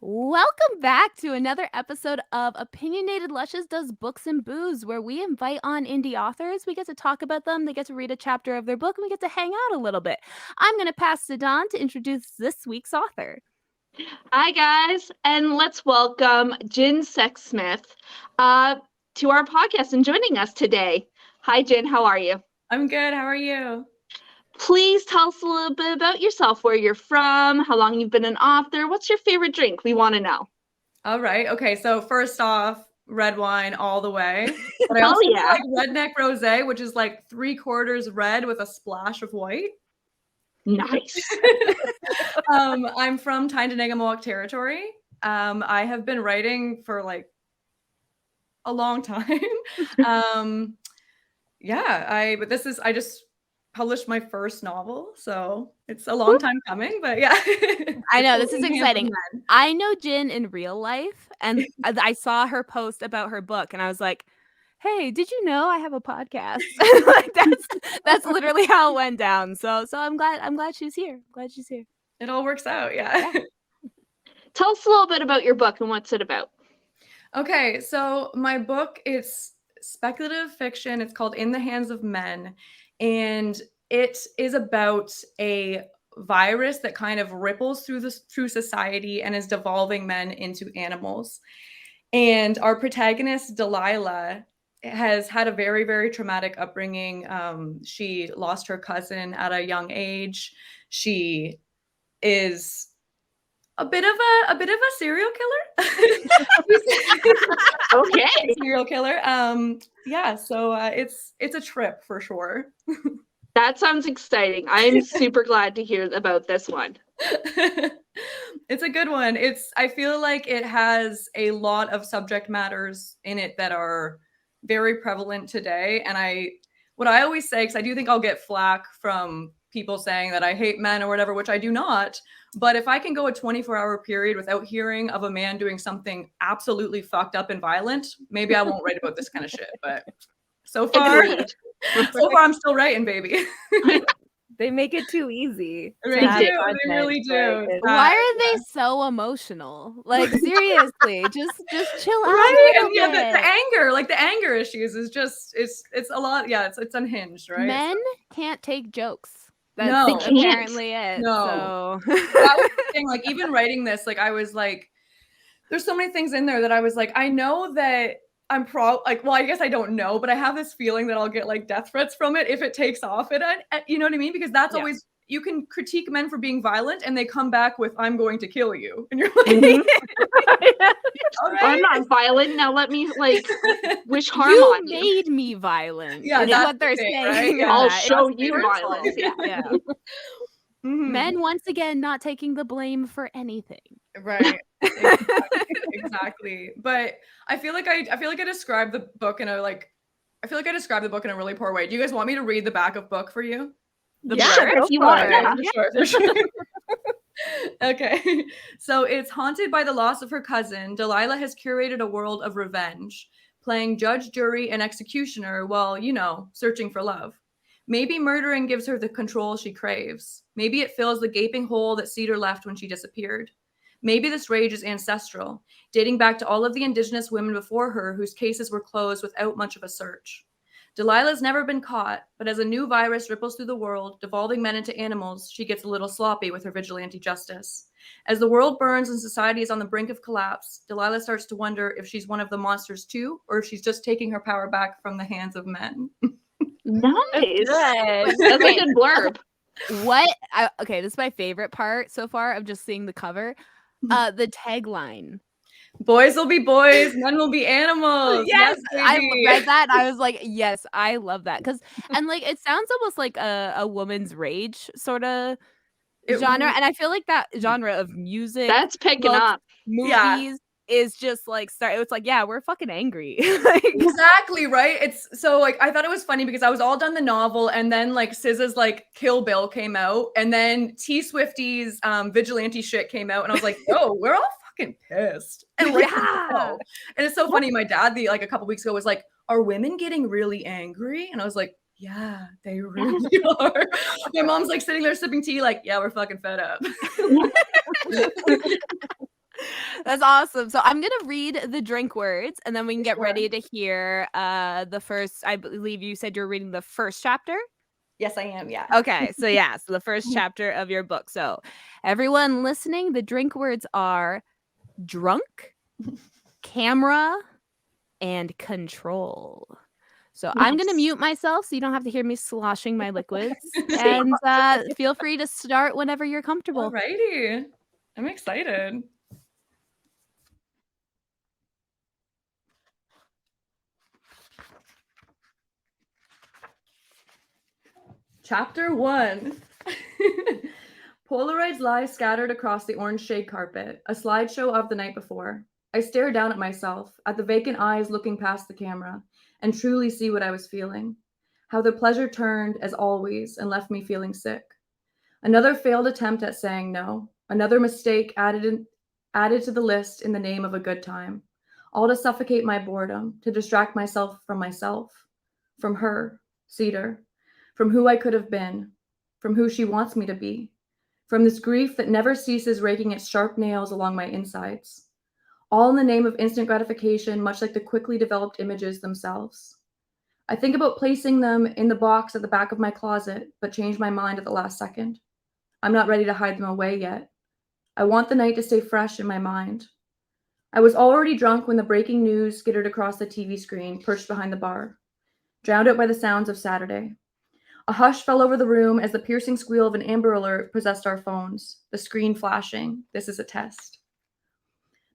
Welcome back to another episode of Opinionated Lushes Does Books and Booze, where we invite on indie authors. We get to talk about them, they get to read a chapter of their book, and we get to hang out a little bit. I'm going to pass to Dawn to introduce this week's author. Hi, guys, and let's welcome Gin Sexsmith to our podcast and joining us today. Hi, Gin. How are you? I'm good. How are you? Please tell us a little bit about yourself, where you're from, how long you've been an author. What's your favorite drink? We want to know. All right. Okay. So first off, red wine all the way. But I also like redneck rosé, which is like 3/4 red with a splash of white. Nice. I'm from Tyendinaga territory. I have been writing for like a long time. I just published my first novel, so it's a long time coming, but yeah. I know, this is exciting. I know Gin in real life, and I saw her post about her book, and I was like, hey, did you know I have a podcast? Like that's literally how it went down. So I'm glad she's here. It all works out, yeah. Tell us a little bit about your book and what's it about. Okay, so my book is speculative fiction. It's called In the Hands of Men. And it is about a virus that kind of ripples through society and is devolving men into animals. And our protagonist, Delilah, has had a very, very traumatic upbringing. She lost her cousin at a young age. She is a bit of a serial killer. Okay. Serial killer. So it's a trip for sure. That sounds exciting. I'm super glad to hear about this one. It's a good one. I feel like it has a lot of subject matters in it that are very prevalent today. And what I always say, because I do think I'll get flack from people saying that I hate men or whatever, which I do not. But if I can go a 24-hour period without hearing of a man doing something absolutely fucked up and violent, maybe I won't write about this kind of shit. But so far I'm still writing, baby. They make it too easy. They really do. Why are they so emotional? Like, seriously, just chill out. Right? And the anger issues is just it's a lot. Yeah, it's unhinged, right? Men can't take jokes. That's apparently it. No. So. That was the thing. Like, even writing this, like, I was like, there's so many things in there that I was like, I know that I'm I guess I don't know, but I have this feeling that I'll get like death threats from it if it takes off. You know what I mean? Because that's always, you can critique men for being violent and they come back with, I'm going to kill you. And you're like, right. I'm not violent. Now let me wish harm on you. You made me violent. Yeah, that's what they're saying. Right? Yeah. I'll show you violence. Yeah. Mm-hmm. Men, once again, not taking the blame for anything. Right. Exactly. But I feel like I described the book in a really poor way. Do you guys want me to read the back of book for you? If you want. For sure. Okay. So it's haunted by the loss of her cousin. Delilah has curated a world of revenge, playing judge, jury, and executioner while, searching for love. Maybe murdering gives her the control she craves. Maybe it fills the gaping hole that Cedar left when she disappeared. Maybe this rage is ancestral, dating back to all of the indigenous women before her whose cases were closed without much of a search. Delilah's never been caught, but as a new virus ripples through the world, devolving men into animals, she gets a little sloppy with her vigilante justice. As the world burns and society is on the brink of collapse, Delilah starts to wonder if she's one of the monsters too, or if she's just taking her power back from the hands of men. Nice. That's a good blurb. Okay, this is my favorite part so far of just seeing the cover. The tagline. Boys will be boys, men will be animals. Yes, I read that. I was like, yes, I love that. And it sounds almost like a woman's rage sort of genre. And I feel like that genre of music that's picking up. Movies is just it's like, yeah, we're fucking angry. Exactly, right? It's so I thought it was funny because I was all done the novel and then SZA's Kill Bill came out and then T Swifty's vigilante shit came out and I was like, yo, we're all fucking pissed. And and it's so funny. My dad a couple weeks ago was like, are women getting really angry? And I was like, Yeah, they really are. My mom's like sitting there sipping tea like, yeah, we're fucking fed up. That's awesome. So I'm gonna read the drink words, and then we can get ready to hear the first. I believe you said you're reading the first chapter. Yes, I am. Yeah. Okay, so the first chapter of your book. So everyone listening, the drink words are drunk, camera, and control. So I'm gonna mute myself so you don't have to hear me sloshing my liquids. And feel free to start whenever you're comfortable. Alrighty. I'm excited. Chapter 1. Polaroids lie scattered across the orange shade carpet, a slideshow of the night before. I stare down at myself, at the vacant eyes looking past the camera, and truly see what I was feeling. How the pleasure turned, as always, and left me feeling sick. Another failed attempt at saying no, another mistake added to the list in the name of a good time. All to suffocate my boredom, to distract myself, from her, Cedar, from who I could have been, from who she wants me to be, from this grief that never ceases raking its sharp nails along my insides. All in the name of instant gratification, much like the quickly developed images themselves. I think about placing them in the box at the back of my closet, but change my mind at the last second. I'm not ready to hide them away yet. I want the night to stay fresh in my mind. I was already drunk when the breaking news skittered across the TV screen perched behind the bar, drowned out by the sounds of Saturday. A hush fell over the room as the piercing squeal of an Amber Alert possessed our phones, the screen flashing. This is a test.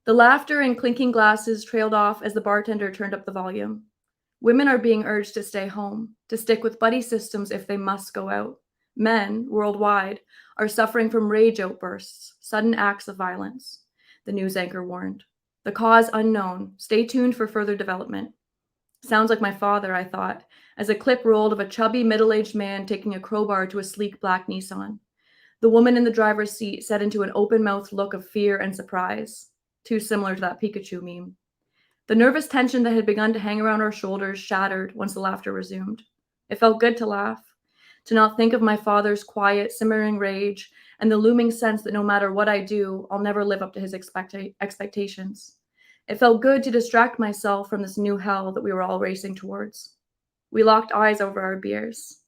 The laughter and clinking glasses trailed off as the bartender turned up the volume. Women are being urged to stay home, to stick with buddy systems if they must go out. Men, worldwide, are suffering from rage outbursts, sudden acts of violence, the news anchor warned. The cause unknown. Stay tuned for further development. Sounds like my father, I thought, as a clip rolled of a chubby, middle-aged man taking a crowbar to a sleek black Nissan. The woman in the driver's seat set into an open-mouthed look of fear and surprise, too similar to that Pikachu meme. The nervous tension that had begun to hang around our shoulders shattered once the laughter resumed. It felt good to laugh, to not think of my father's quiet, simmering rage and the looming sense that no matter what I do, I'll never live up to his expectations. It felt good to distract myself from this new hell that we were all racing towards. We locked eyes over our beers.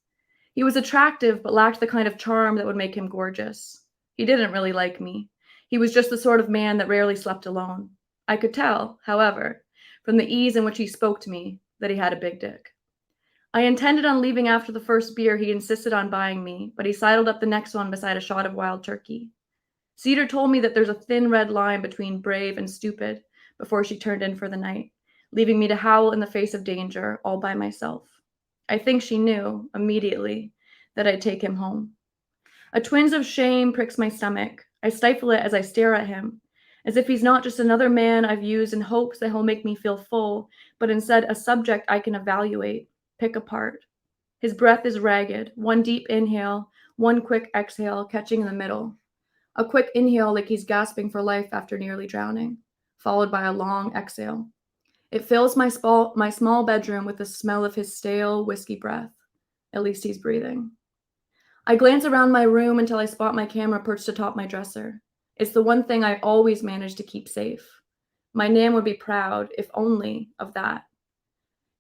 He was attractive, but lacked the kind of charm that would make him gorgeous. He didn't really like me. He was just the sort of man that rarely slept alone. I could tell, however, from the ease in which he spoke to me, that he had a big dick. I intended on leaving after the first beer he insisted on buying me, but he sidled up the next one beside a shot of wild turkey. Cedar told me that there's a thin red line between brave and stupid before she turned in for the night, leaving me to howl in the face of danger all by myself. I think she knew, immediately, that I'd take him home. A twinge of shame pricks my stomach. I stifle it as I stare at him, as if he's not just another man I've used in hopes that he'll make me feel full, but instead a subject I can evaluate, pick apart. His breath is ragged, one deep inhale, one quick exhale, catching in the middle. A quick inhale like he's gasping for life after nearly drowning, followed by a long exhale. It fills my small bedroom with the smell of his stale whiskey breath. At least he's breathing. I glance around my room until I spot my camera perched atop my dresser. It's the one thing I always manage to keep safe. My Nan would be proud, if only, of that.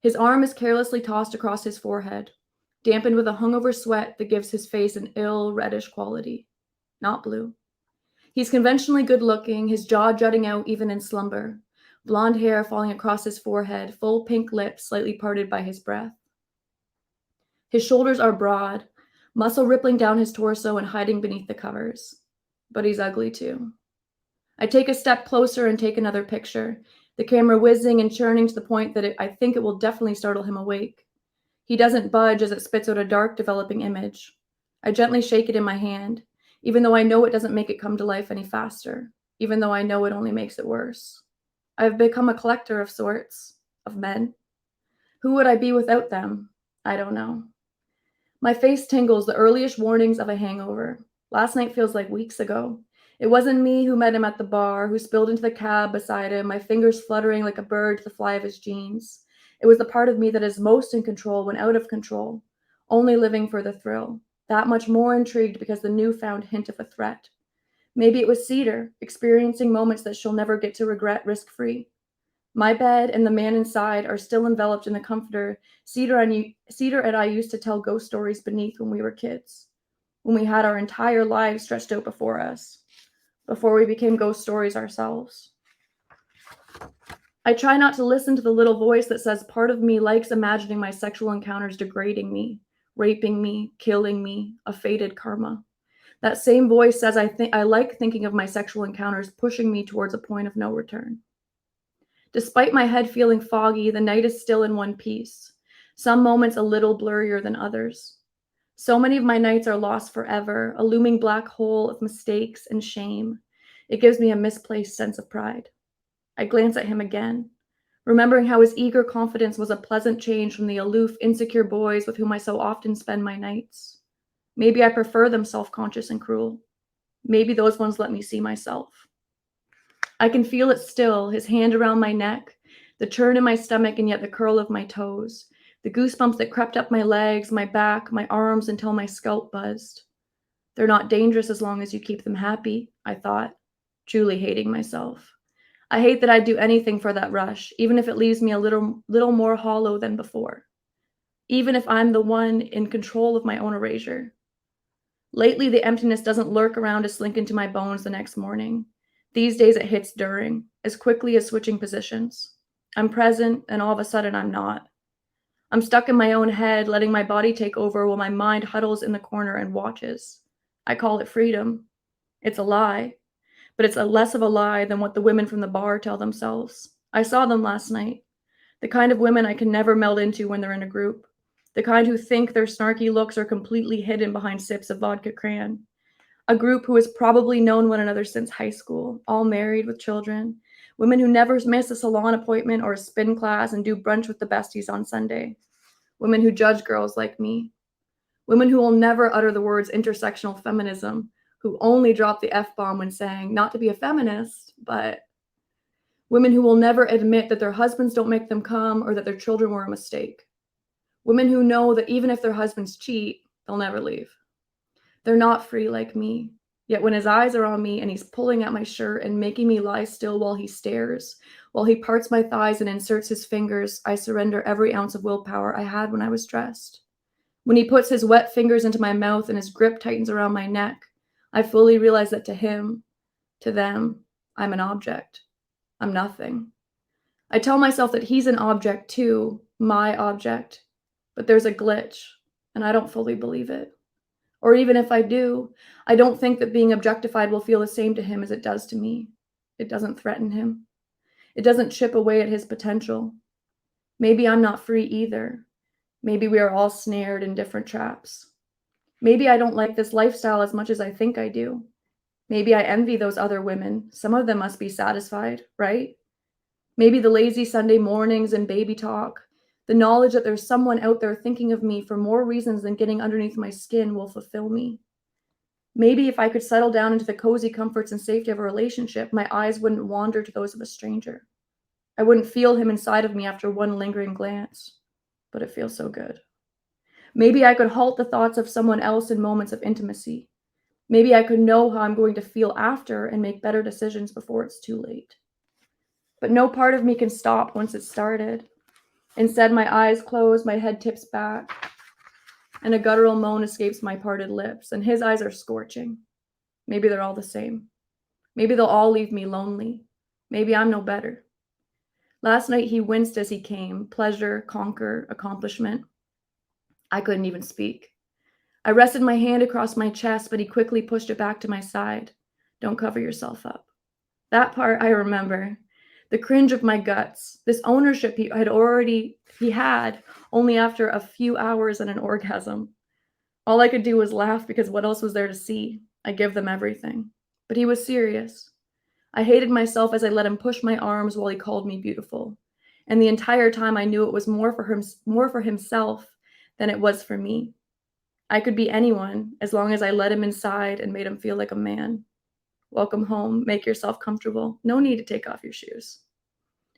His arm is carelessly tossed across his forehead, dampened with a hungover sweat that gives his face an ill, reddish quality. Not blue. He's conventionally good-looking, his jaw jutting out even in slumber, blonde hair falling across his forehead, full pink lips slightly parted by his breath. His shoulders are broad, muscle rippling down his torso and hiding beneath the covers. But he's ugly too. I take a step closer and take another picture, the camera whizzing and churning to the point that I think it will definitely startle him awake. He doesn't budge as it spits out a dark, developing image. I gently shake it in my hand, even though I know it doesn't make it come to life any faster, even though I know it only makes it worse. I've become a collector of sorts, of men. Who would I be without them? I don't know. My face tingles, the earliest warnings of a hangover. Last night feels like weeks ago. It wasn't me who met him at the bar, who spilled into the cab beside him, my fingers fluttering like a bird to the fly of his jeans. It was the part of me that is most in control when out of control, only living for the thrill, that much more intrigued because the newfound hint of a threat. Maybe it was Cedar, experiencing moments that she'll never get to regret risk-free. My bed and the man inside are still enveloped in the comforter Cedar and I used to tell ghost stories beneath when we were kids, when we had our entire lives stretched out before us, before we became ghost stories ourselves. I try not to listen to the little voice that says part of me likes imagining my sexual encounters degrading me, raping me, killing me, a fated karma. That same voice says I like thinking of my sexual encounters pushing me towards a point of no return. Despite my head feeling foggy, the night is still in one piece, some moments a little blurrier than others. So many of my nights are lost forever, a looming black hole of mistakes and shame. It gives me a misplaced sense of pride. I glance at him again, remembering how his eager confidence was a pleasant change from the aloof, insecure boys with whom I so often spend my nights. Maybe I prefer them self-conscious and cruel. Maybe those ones let me see myself. I can feel it still, his hand around my neck, the churn in my stomach and yet the curl of my toes, the goosebumps that crept up my legs, my back, my arms until my scalp buzzed. They're not dangerous as long as you keep them happy, I thought, truly hating myself. I hate that I'd do anything for that rush, even if it leaves me a little more hollow than before. Even if I'm the one in control of my own erasure. Lately, the emptiness doesn't lurk around to slink into my bones the next morning. These days it hits during, as quickly as switching positions. I'm present, and all of a sudden I'm not. I'm stuck in my own head, letting my body take over while my mind huddles in the corner and watches. I call it freedom. It's a lie, but it's less of a lie than what the women from the bar tell themselves. I saw them last night. The kind of women I can never meld into when they're in a group. The kind who think their snarky looks are completely hidden behind sips of vodka cran. A group who has probably known one another since high school, all married with children. Women who never miss a salon appointment or a spin class and do brunch with the besties on Sunday. Women who judge girls like me. Women who will never utter the words intersectional feminism, who only drop the F-bomb when saying, not to be a feminist, but women who will never admit that their husbands don't make them come or that their children were a mistake. Women who know that even if their husbands cheat, they'll never leave. They're not free like me. Yet when his eyes are on me and he's pulling at my shirt and making me lie still while he stares, while he parts my thighs and inserts his fingers, I surrender every ounce of willpower I had when I was dressed. When he puts his wet fingers into my mouth and his grip tightens around my neck, I fully realize that to him, to them, I'm an object. I'm nothing. I tell myself that he's an object too, my object, but there's a glitch, and I don't fully believe it. Or even if I do, I don't think that being objectified will feel the same to him as it does to me. It doesn't threaten him. It doesn't chip away at his potential. Maybe I'm not free either. Maybe we are all snared in different traps. Maybe I don't like this lifestyle as much as I think I do. Maybe I envy those other women. Some of them must be satisfied, right? Maybe the lazy Sunday mornings and baby talk, the knowledge that there's someone out there thinking of me for more reasons than getting underneath my skin will fulfill me. Maybe if I could settle down into the cozy comforts and safety of a relationship, my eyes wouldn't wander to those of a stranger. I wouldn't feel him inside of me after one lingering glance, but it feels so good. Maybe I could halt the thoughts of someone else in moments of intimacy. Maybe I could know how I'm going to feel after and make better decisions before it's too late. But no part of me can stop once it's started. Instead, my eyes close, my head tips back, and a guttural moan escapes my parted lips, and his eyes are scorching. Maybe they're all the same. Maybe they'll all leave me lonely. Maybe I'm no better. Last night he winced as he came, pleasure, conquer, accomplishment. I couldn't even speak. I rested my hand across my chest, but he quickly pushed it back to my side. Don't cover yourself up. That part I remember. The cringe of my guts, this ownership he had only after a few hours and an orgasm. All I could do was laugh because what else was there to see? I give them everything. But he was serious. I hated myself as I let him push my arms while he called me beautiful. And the entire time I knew it was more for himself than it was for me. I could be anyone as long as I let him inside and made him feel like a man. Welcome home. Make yourself comfortable. No need to take off your shoes.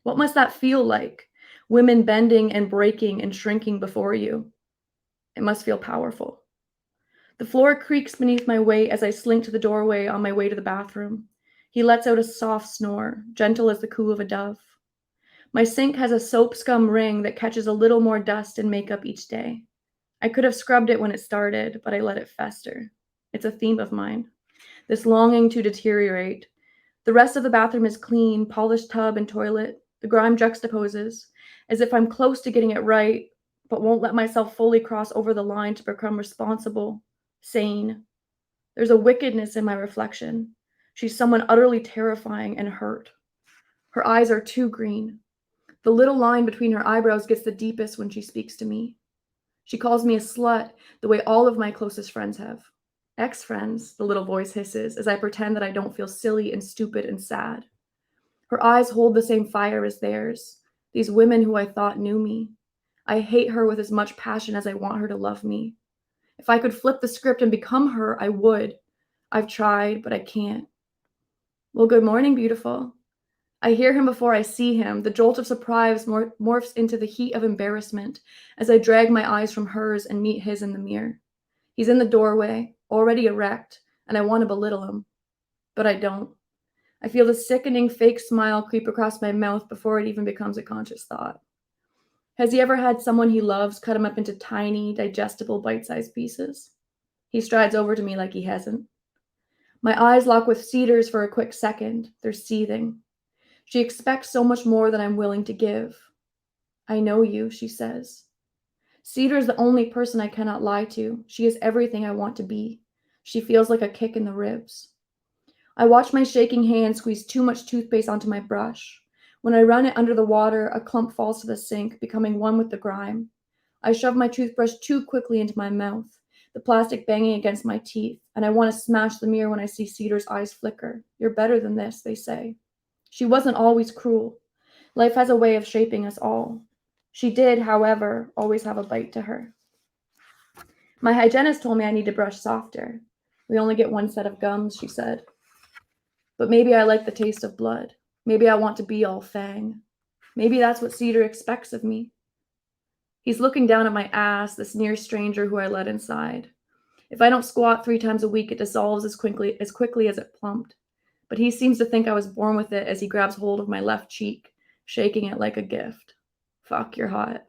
What must that feel like? Women bending and breaking and shrinking before you. It must feel powerful. The floor creaks beneath my weight as I slink to the doorway on my way to the bathroom. He lets out a soft snore, gentle as the coo of a dove. My sink has a soap scum ring that catches a little more dust and makeup each day. I could have scrubbed it when it started, but I let it fester. It's a theme of mine, this longing to deteriorate. The rest of the bathroom is clean, polished tub and toilet. The grime juxtaposes, as if I'm close to getting it right, but won't let myself fully cross over the line to become responsible, sane. There's a wickedness in my reflection. She's someone utterly terrifying and hurt. Her eyes are too green. The little line between her eyebrows gets the deepest when she speaks to me. She calls me a slut the way all of my closest friends have. Ex-friends, the little voice hisses as I pretend that I don't feel silly and stupid and sad. Her eyes hold the same fire as theirs, these women who I thought knew me. I hate her with as much passion as I want her to love me. If I could flip the script and become her, I would. I've tried, but I can't. Well, good morning, beautiful. I hear him before I see him. The jolt of surprise morphs into the heat of embarrassment as I drag my eyes from hers and meet his in the mirror. He's in the doorway, already erect, and I want to belittle him. But I don't. I feel the sickening fake smile creep across my mouth before it even becomes a conscious thought. Has he ever had someone he loves cut him up into tiny, digestible, bite-sized pieces? He strides over to me like he hasn't. My eyes lock with Cedar's for a quick second. They're seething. She expects so much more than I'm willing to give. I know you, she says. Cedar is the only person I cannot lie to. She is everything I want to be. She feels like a kick in the ribs. I watch my shaking hand squeeze too much toothpaste onto my brush. When I run it under the water, a clump falls to the sink, becoming one with the grime. I shove my toothbrush too quickly into my mouth, the plastic banging against my teeth, and I want to smash the mirror when I see Cedar's eyes flicker. You're better than this, they say. She wasn't always cruel. Life has a way of shaping us all. She did, however, always have a bite to her. My hygienist told me I need to brush softer. We only get one set of gums, she said. But maybe I like the taste of blood. Maybe I want to be all fang. Maybe that's what Cedar expects of me. He's looking down at my ass, this near stranger who I let inside. If I don't squat 3 times a week, it dissolves as quickly as it plumped. But he seems to think I was born with it as he grabs hold of my left cheek, shaking it like a gift. Fuck, you're hot.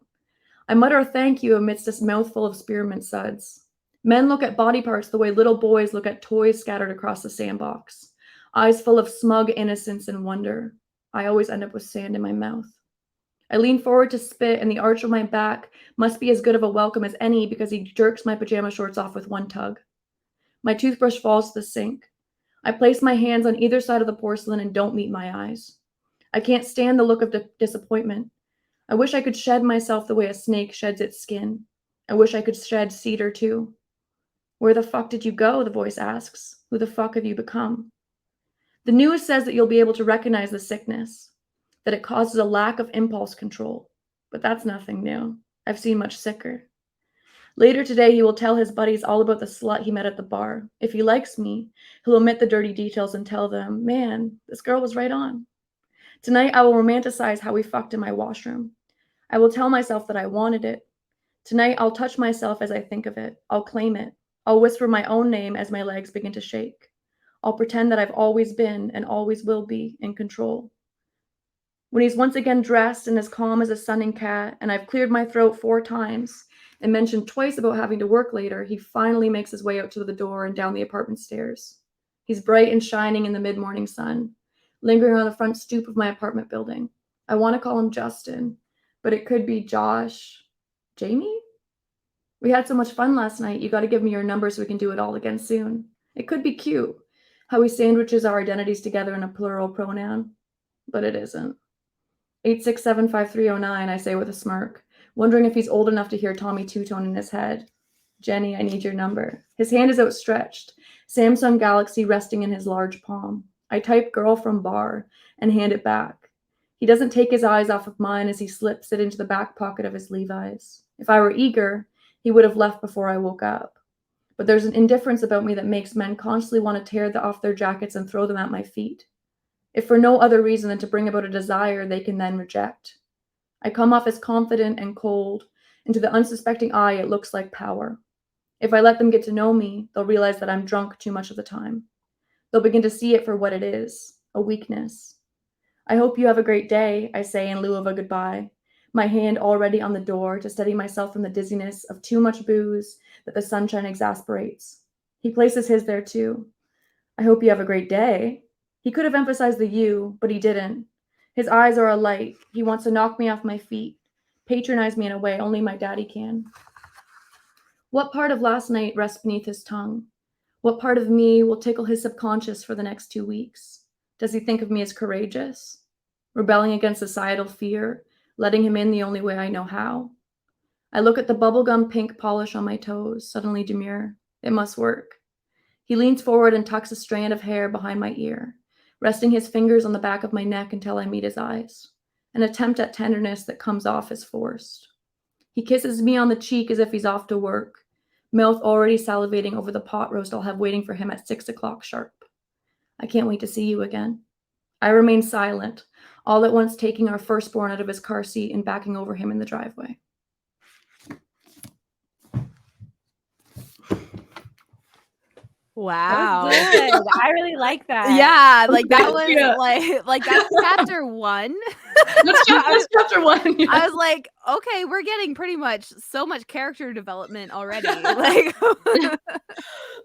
I mutter a thank you amidst this mouthful of spearmint suds. Men look at body parts the way little boys look at toys scattered across the sandbox, eyes full of smug innocence and wonder. I always end up with sand in my mouth. I lean forward to spit, and the arch of my back must be as good of a welcome as any because he jerks my pajama shorts off with one tug. My toothbrush falls to the sink. I place my hands on either side of the porcelain and don't meet my eyes. I can't stand the look of disappointment. I wish I could shed myself the way a snake sheds its skin. I wish I could shed Cedar too. Where the fuck did you go? The voice asks. Who the fuck have you become? The news says that you'll be able to recognize the sickness, that it causes a lack of impulse control. But that's nothing new. I've seen much sicker. Later today, he will tell his buddies all about the slut he met at the bar. If he likes me, he'll omit the dirty details and tell them, man, this girl was right on. Tonight, I will romanticize how we fucked in my washroom. I will tell myself that I wanted it. Tonight, I'll touch myself as I think of it. I'll claim it. I'll whisper my own name as my legs begin to shake. I'll pretend that I've always been and always will be in control. When he's once again dressed and as calm as a sunning cat, and I've cleared my throat 4 times and mentioned twice about having to work later, he finally makes his way out to the door and down the apartment stairs. He's bright and shining in the mid-morning sun, lingering on the front stoop of my apartment building. I want to call him Justin, but it could be Josh. Jamie? We had so much fun last night. You got to give me your number so we can do it all again soon. It could be cute, how he sandwiches our identities together in a plural pronoun, but it isn't. 8675309, I say with a smirk, wondering if he's old enough to hear Tommy two-tone in his head. Jenny, I need your number. His hand is outstretched, Samsung Galaxy resting in his large palm. I type girl from bar and hand it back. He doesn't take his eyes off of mine as he slips it into the back pocket of his Levi's. If I were eager, he would have left before I woke up. But there's an indifference about me that makes men constantly want to tear off their jackets and throw them at my feet, if for no other reason than to bring about a desire they can then reject. I come off as confident and cold, and to the unsuspecting eye, it looks like power. If I let them get to know me, they'll realize that I'm drunk too much of the time. They'll begin to see it for what it is, a weakness. I hope you have a great day, I say in lieu of a goodbye, my hand already on the door to steady myself from the dizziness of too much booze that the sunshine exasperates. He places his there too. I hope you have a great day. He could have emphasized the you, but he didn't. His eyes are alight. He wants to knock me off my feet, patronize me in a way only my daddy can. What part of last night rests beneath his tongue? What part of me will tickle his subconscious for the next 2 weeks? Does he think of me as courageous? Rebelling against societal fear, letting him in the only way I know how? I look at the bubblegum pink polish on my toes, suddenly demure. It must work. He leans forward and tucks a strand of hair behind my ear, resting his fingers on the back of my neck until I meet his eyes, an attempt at tenderness that comes off as forced. He kisses me on the cheek as if he's off to work, mouth already salivating over the pot roast I'll have waiting for him at 6 o'clock sharp. I can't wait to see you again. I remain silent, all at once taking our firstborn out of his car seat and backing over him in the driveway. Wow. Good. I really like that. Yeah, like that was Yeah. like that's chapter 1. That's chapter 1. Yeah. I was like, okay, we're getting pretty much so much character development already. Like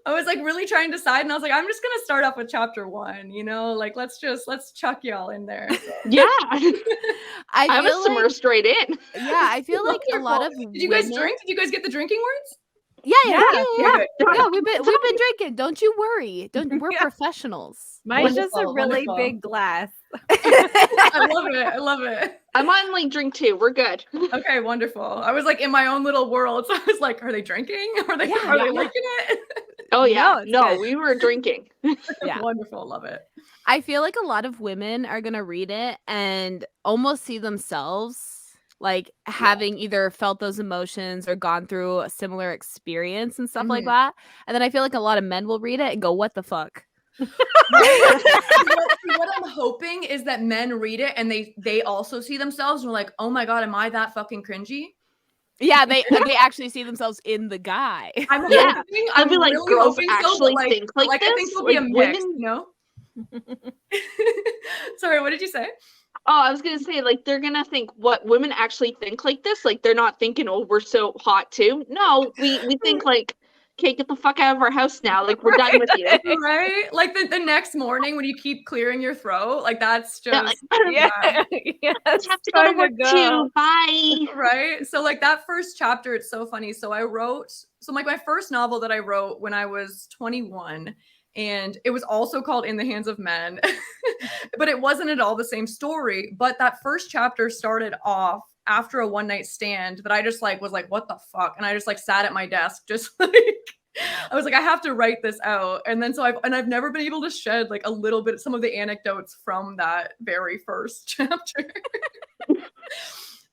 I was like really trying to decide, and I was like, I'm just gonna start off with chapter 1, like let's chuck y'all in there. So. Yeah. I was feel like, immersed right in. yeah, I feel like a lot of Did you guys women- drink? Did you guys get the drinking words? Yeah, Yeah. we've been drinking. Don't you worry. We're professionals. Mine's just a Wonderful, really wonderful. big glass. I love it. I'm on like drink 2. We're good. Okay, wonderful. I was like in my own little world, so I was like, are they drinking? Are they liking it? Oh yeah. it's No, good. we were drinking. Yeah. Wonderful, love it. I feel like a lot of women are gonna read it and almost see themselves like having either felt those emotions or gone through a similar experience and stuff like that. And then I feel like a lot of men will read it and go, what the fuck? What I'm hoping is that men read it and they also see themselves and are like, oh my god, am I that fucking cringy? Yeah, they actually see themselves in the guy. I'm Yeah. hoping, I'd I'm be like, really girls hoping actually so, but think like I think this? there'll be a Like, mix, women- Sorry, what did you say? Oh, I was gonna say, like, they're gonna think what women actually think like this. Like, they're not thinking, oh, we're so hot too. No, we think like, okay, get the fuck out of our house now. Like, we're done with you. Right? Like the next morning when you keep clearing your throat, like that's just Yeah, like, Yeah. Yeah. I have to go to work too. Bye. right. So like that first chapter, it's so funny. So like my first novel that I wrote when I was 21, and it was also called In the Hands of Men, but it wasn't at all the same story. But that first chapter started off after a one night stand that I just like was like, what the fuck? And I just like sat at my desk, just like I was like, I have to write this out. And then I've never been able to shed like a little bit some of the anecdotes from that very first chapter.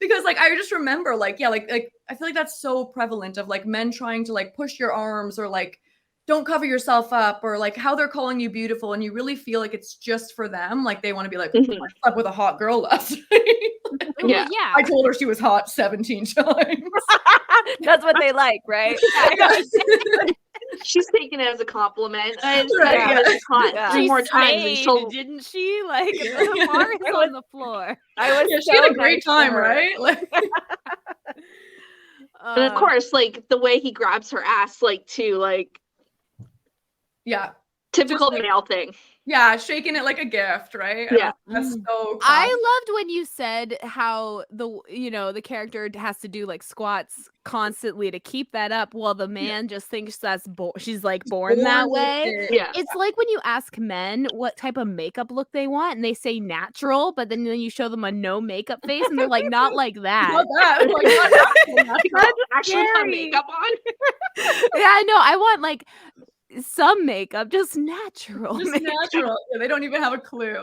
Because like I just remember like I feel like that's so prevalent of like men trying to like push your arms or like don't cover yourself up or like how they're calling you beautiful and you really feel like it's just for them. Like they want to be like, I slept with a hot girl last night. Yeah. Well, yeah. I told her she was hot 17 times. That's what they like, right? She's taking it as a compliment. Right, Yeah. yeah. Hot Yeah. 3 She more times and stayed, she'll didn't she? Like the bar is on the floor. I was Yeah, so she had a great nice to time, her. right? Like and of course, like the way he grabs her ass, like too, like yeah. typical like- male thing. Yeah, shaking it like a gift, right? Yeah. That's so I classic. loved when you said how the character has to do like squats constantly to keep that up while the man just thinks that's she's like born that with way. it. Yeah. It's like when you ask men what type of makeup look they want and they say natural, but then you show them a no makeup face and they're like, not like that. Not that. Like, not that. Actually put scary. makeup on. Yeah, I know. I want like some makeup, just natural. Just makeup. natural. Yeah, they don't even have a clue.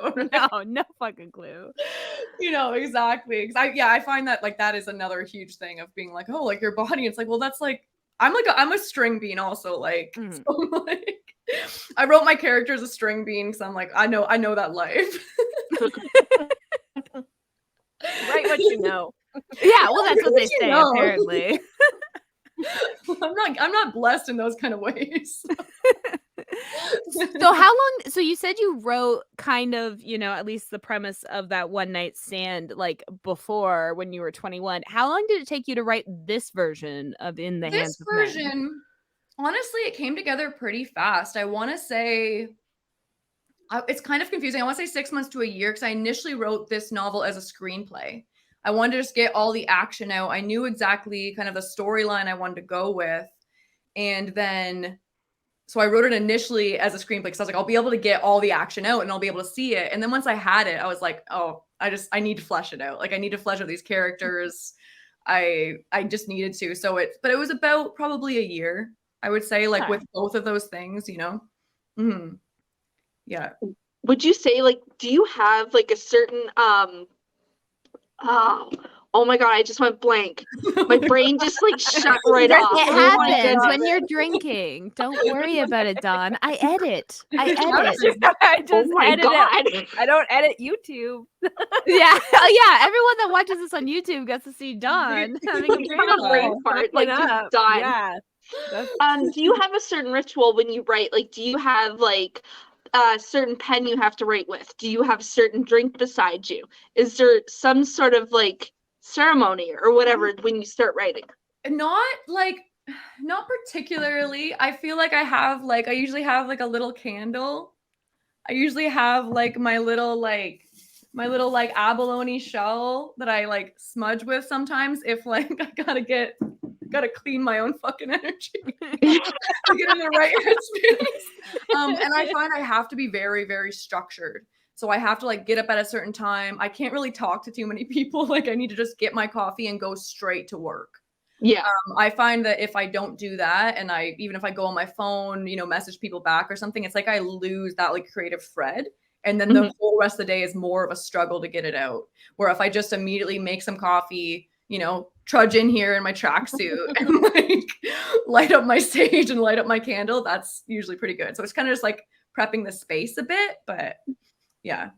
No fucking clue. Exactly. I find that like that is another huge thing of being like, oh, like your body. It's like, well, that's like I'm a string bean also. Like, so, like I wrote my character as a string bean because I'm like, I know that life. Write what you know. Yeah, well, that's what they You say, know. apparently. I'm not blessed in those kind of ways. So how long, so you said you wrote kind of, at least the premise of that one night stand like before when you were 21. How long did it take you to write this version of In the Hands This of Men? version, honestly, it came together pretty fast. I want to say it's kind of confusing. I want to say 6 months to a year because I initially wrote this novel as a screenplay. I wanted to just get all the action out. I knew exactly kind of the storyline I wanted to go with. And then, so I wrote it initially as a screenplay because I was like, I'll be able to get all the action out and I'll be able to see it. And then once I had it, I was like, oh, I need to flesh it out. Like I need to flesh out these characters. I just needed to. But it was about probably a year, I would say, like with both of those things, Mm-hmm. Yeah. Would you say, like, do you have like a certain oh my god, I just went blank. My brain just like shut right off. It Oh my happens God. when you're drinking. Don't worry about it, Dawn. I edit. I just Oh my edit god. it. I don't edit YouTube. Yeah. Oh, yeah. Everyone that watches this on YouTube gets to see Dawn having a You have a brain fart, like just done. Yeah. Do you have a certain ritual when you write? Like, do you have like a certain pen you have to write with? Do you have a certain drink beside you? Is there some sort of like ceremony or whatever when you start writing? Not particularly. I feel like I usually have like a little candle. I usually have like my little abalone shell that I like smudge with sometimes if like I gotta clean my own fucking energy to get in the right headspace. And I find I have to be very, very structured. So I have to like get up at a certain time. I can't really talk to too many people. Like I need to just get my coffee and go straight to work. Yeah. I find that if I don't do that, and even if I go on my phone, message people back or something, it's like I lose that like creative thread. And then the whole rest of the day is more of a struggle to get it out. Where if I just immediately make some coffee, trudge in here in my tracksuit and like light up my sage and light up my candle, that's usually pretty good. So it's kind of just like prepping the space a bit, but yeah.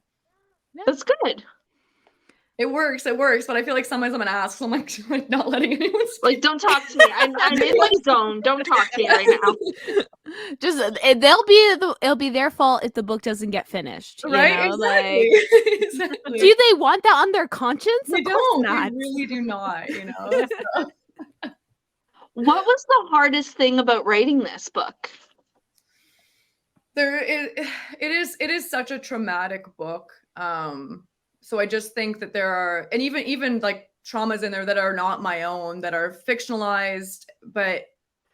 That's good. It works, but I feel like sometimes I'm an ass, so I'm like not letting anyone speak. Like, don't talk to me. I'm in my zone. Don't talk to me right now. Just it'll be their fault if the book doesn't get finished, right? Exactly. Like, exactly. Do they want that on their conscience? They of course don't. not. They really do not. So. What was the hardest thing about writing this book? It is such a traumatic book. So I just think that there are, and even like traumas in there that are not my own, that are fictionalized, but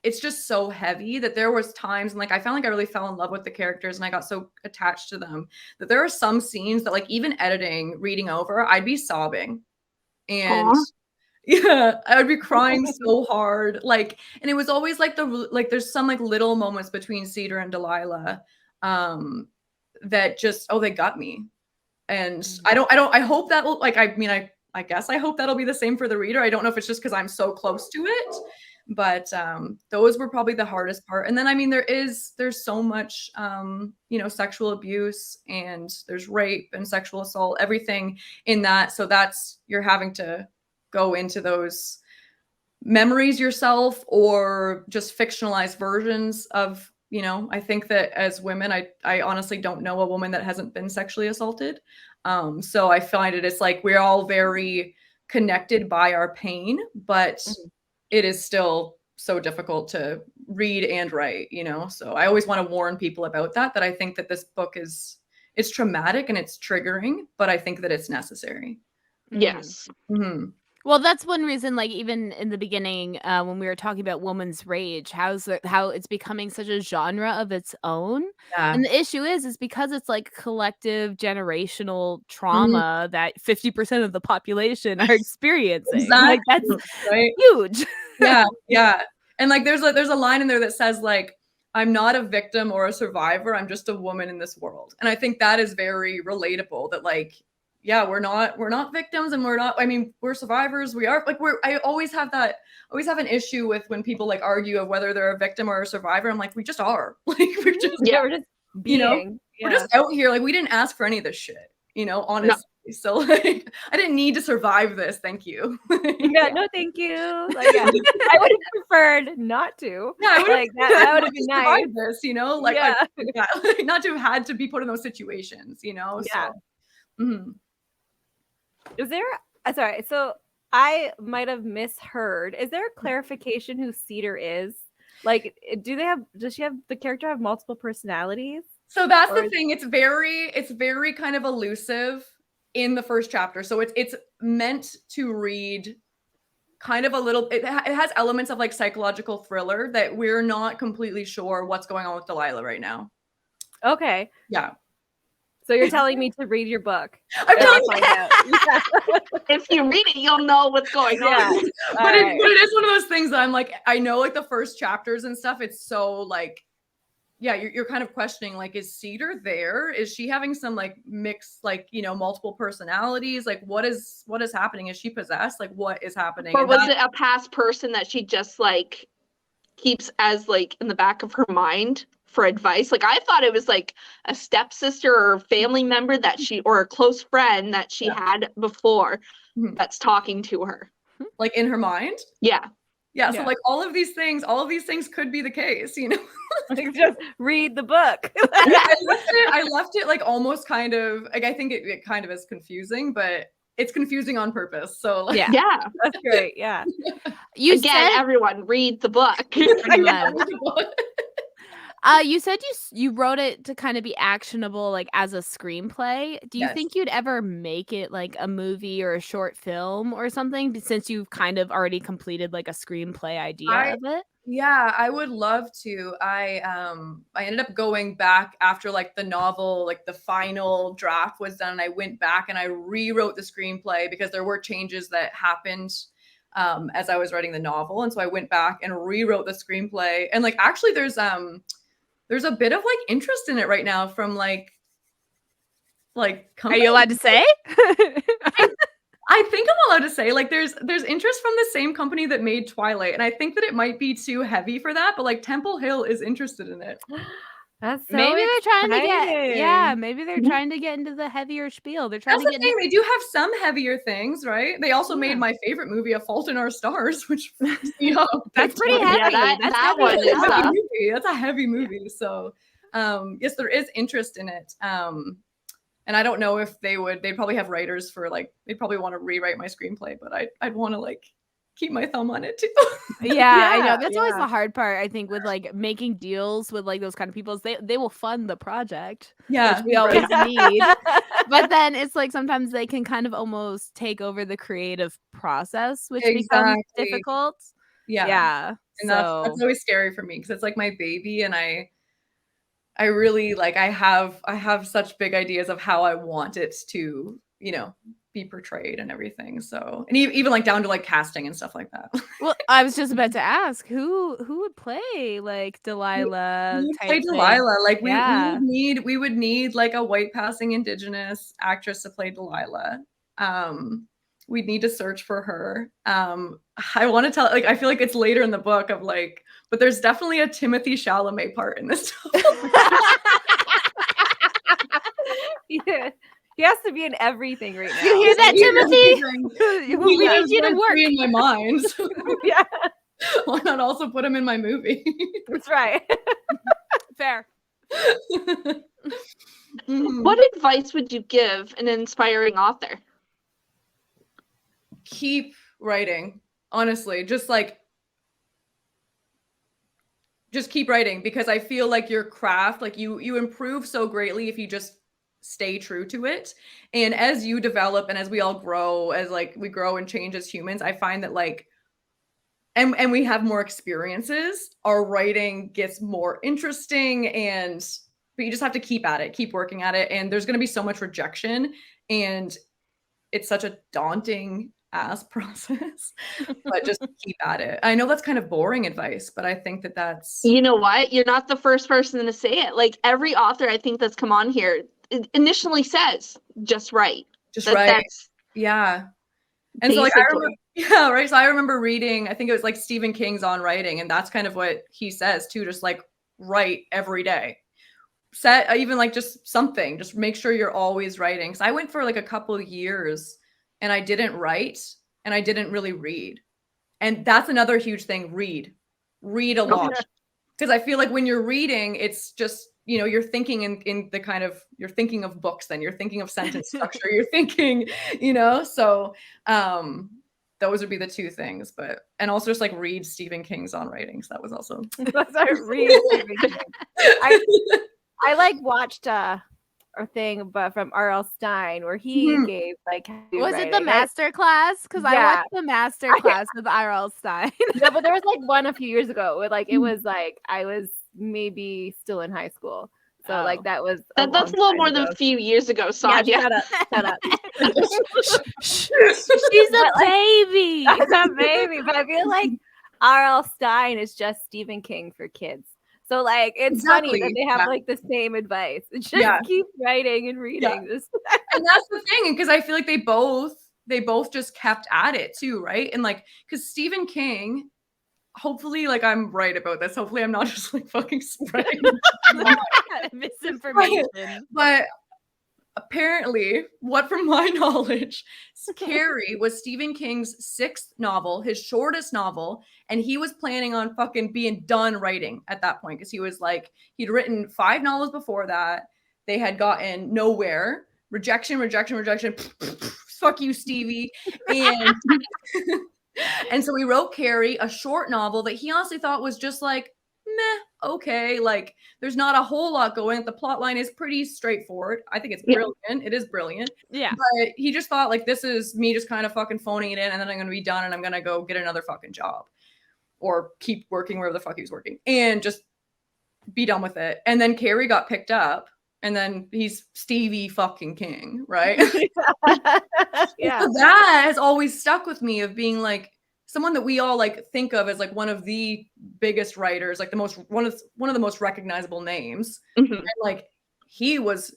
it's just so heavy that there was times, and like I found like I really fell in love with the characters and I got so attached to them that there are some scenes that like even reading over, I'd be sobbing. And yeah, I would be crying so hard. Like, and it was always like there's some like little moments between Cedar and Delilah that just, they got me. And I hope that will, like, I guess I hope that'll be the same for the reader. I don't know if it's just because I'm so close to it, but those were probably the hardest part. And then, I mean, there's so much, sexual abuse, and there's rape and sexual assault, everything in that. So you're having to go into those memories yourself or just fictionalized versions of, I think that as women, I honestly don't know a woman that hasn't been sexually assaulted. So I find it's like we're all very connected by our pain, but it is still so difficult to read and write, So I always want to warn people about that I think that this book it's traumatic and it's triggering, but I think that it's necessary. Yes. Mm-hmm. Well, that's one reason, like, even in the beginning, when we were talking about woman's rage, how it's becoming such a genre of its own. Yeah. And the issue is because it's like collective generational trauma that 50% of the population are experiencing. Exactly. Like, that's right? huge. Yeah. And like there's a line in there that says like, I'm not a victim or a survivor, I'm just a woman in this world. And I think that is very relatable, that like, yeah, we're not victims, and we're survivors. We are like, I always have an issue with when people like argue of whether they're a victim or a survivor. I'm like, we just are. Like we're just we're just being. we're just out here. Like we didn't ask for any of this shit, honestly. So like, I didn't need to survive this. Thank you. Yeah, no, thank you. Like, yeah, I would have preferred not to. Yeah, I would like that would have been nice. this, you know, like, Yeah. like not to have had to be put in those situations, you know. Yeah. So, Is there? Sorry. So I might have misheard. Is there a clarification who Cedar is? Like, does she have the character have multiple personalities? So that's the thing. It's very kind of elusive in the first chapter. So it's meant to read kind of a little. It has elements of like psychological thriller that we're not completely sure what's going on with Delilah right now. Okay. Yeah. So you're telling me to read your book. I'm telling you. If you read it, you'll know what's going on. But it is one of those things that I'm like, I know like the first chapters and stuff, it's so like, yeah, you're kind of questioning, like, is Cedar there? Is she having some like mixed, like, you know, multiple personalities? Like, what is happening? Is she possessed? Like, what is happening? Or was it a past person that she just like keeps as like in the back of her mind for advice? Like, I thought it was like a stepsister or a family member that or a close friend that she had before that's talking to her. Like in her mind? Yeah. Yeah. So like all of these things could be the case, you know? Like, just read the book. I left it like almost kind of like, I think it kind of is confusing, but it's confusing on purpose. So like, yeah, that's great. Yeah. You Again, said everyone read the book. You said you wrote it to kind of be actionable, like as a screenplay. Do you think you'd ever make it like a movie or a short film or something, since you've kind of already completed like a screenplay idea of it? Yeah, I would love to. I ended up going back after like the novel, like the final draft was done. And I went back and I rewrote the screenplay because there were changes that happened as I was writing the novel. And so I went back and rewrote the screenplay. And like actually there's a bit of like interest in it right now from like Are you allowed to say? I think I'm allowed to say, like, there's interest from the same company that made Twilight, and I think that it might be too heavy for that, but like Temple Hill is interested in it. That's so maybe they're trying to exciting. maybe they're trying to get into the heavier spiel. They're trying That's to the thing. They do have some heavier things, right? They also made my favorite movie, A Fault in Our Stars, which that's pretty heavy. Yeah, that one is a heavy movie. That's a heavy movie. So yes, there is interest in it. And I don't know if they'd probably have writers for like, they'd probably want to rewrite my screenplay, but I'd want to like keep my thumb on it too. Yeah, I know. That's always the hard part, I think, with like making deals with like those kind of people. They will fund the project, which we always need. But then it's like sometimes they can kind of almost take over the creative process, which becomes difficult. Yeah. And that's always scary for me because it's like my baby, and I really like I have such big ideas of how I want it to, you know, be portrayed and everything. So, and even like down to like casting and stuff like that. Well, I was just about to ask who would play like Delilah. Who would play Delilah? Like we would need like a white passing Indigenous actress to play Delilah. We'd need to search for her. I want to tell, like, I feel like it's later in the book of like, but there's definitely a Timothée Chalamet part in this. Yeah. He has to be in everything right now. You hear that, Timothy? We need you to work in my mind. So yeah. Why not also put him in my movie? That's right. Fair. What advice would you give an inspiring author? Keep writing. Honestly, just keep writing, because I feel like your craft, like you improve so greatly if you just stay true to it. And as you develop and as we all grow, as like we grow and change as humans, I find that like and we have more experiences, our writing gets more interesting, but you just have to keep at it, keep working at it. And there's going to be so much rejection, and it's such a daunting ass process, but just keep at it. I know that's kind of boring advice, but I think that's, you know what, you're not the first person to say it. Like every author I think that's come on here initially says just write. Yeah. And so like I remember, so I remember reading, I think it was like Stephen King's On Writing, and that's kind of what he says too, just like write every day. set even like just something, just make sure you're always writing. So I went for like a couple of years and I didn't write and I didn't really read. And that's another huge thing. Read a lot. Because I feel like when you're reading, it's just, you know, you're thinking in the kind of, you're thinking of books, then you're thinking of sentence structure, you're thinking, you know, so those would be the two things. But, and also just like read Stephen King's on writing. So that was also. Read Stephen King. I like watched a thing but from R.L. Stein where he gave like was it the master class? Because I watched the master class with R.L. Stein. Yeah, but there was like one a few years ago where like it was like I was maybe still in high school. So like that was that's a little more than a few years ago, Sadia. Yeah, shut up. She's a baby. She's a baby, but I feel like R.L. Stein is just Stephen King for kids. So like it's funny that they have like the same advice. Just keep writing and reading this. And that's the thing, because I feel like they both just kept at it too, right? And like, because Stephen King, hopefully, like I'm right about this. Hopefully, I'm not just like fucking spreading misinformation. But apparently, what from my knowledge, Carrie was Stephen King's 6th novel, his shortest novel, and he was planning on fucking being done writing at that point because he was like, he'd written 5 novels before that. They had gotten nowhere. Rejection. Fuck you, Stevie. And and so he wrote Carrie, a short novel that he honestly thought was just like, meh, okay. Like, there's not a whole lot going. The plot line is pretty straightforward. I think it's brilliant. It is brilliant. Yeah. But he just thought, like, this is me just kind of fucking phoning it in, and then I'm going to be done, and I'm going to go get another fucking job. Or keep working wherever the fuck he was working. And just be done with it. And then Carrie got picked up. And then he's Stevie fucking King, right? Yeah. So that has always stuck with me of being like someone that we all like think of as like one of the biggest writers, like the most one of the most recognizable names. Mm-hmm. And like he was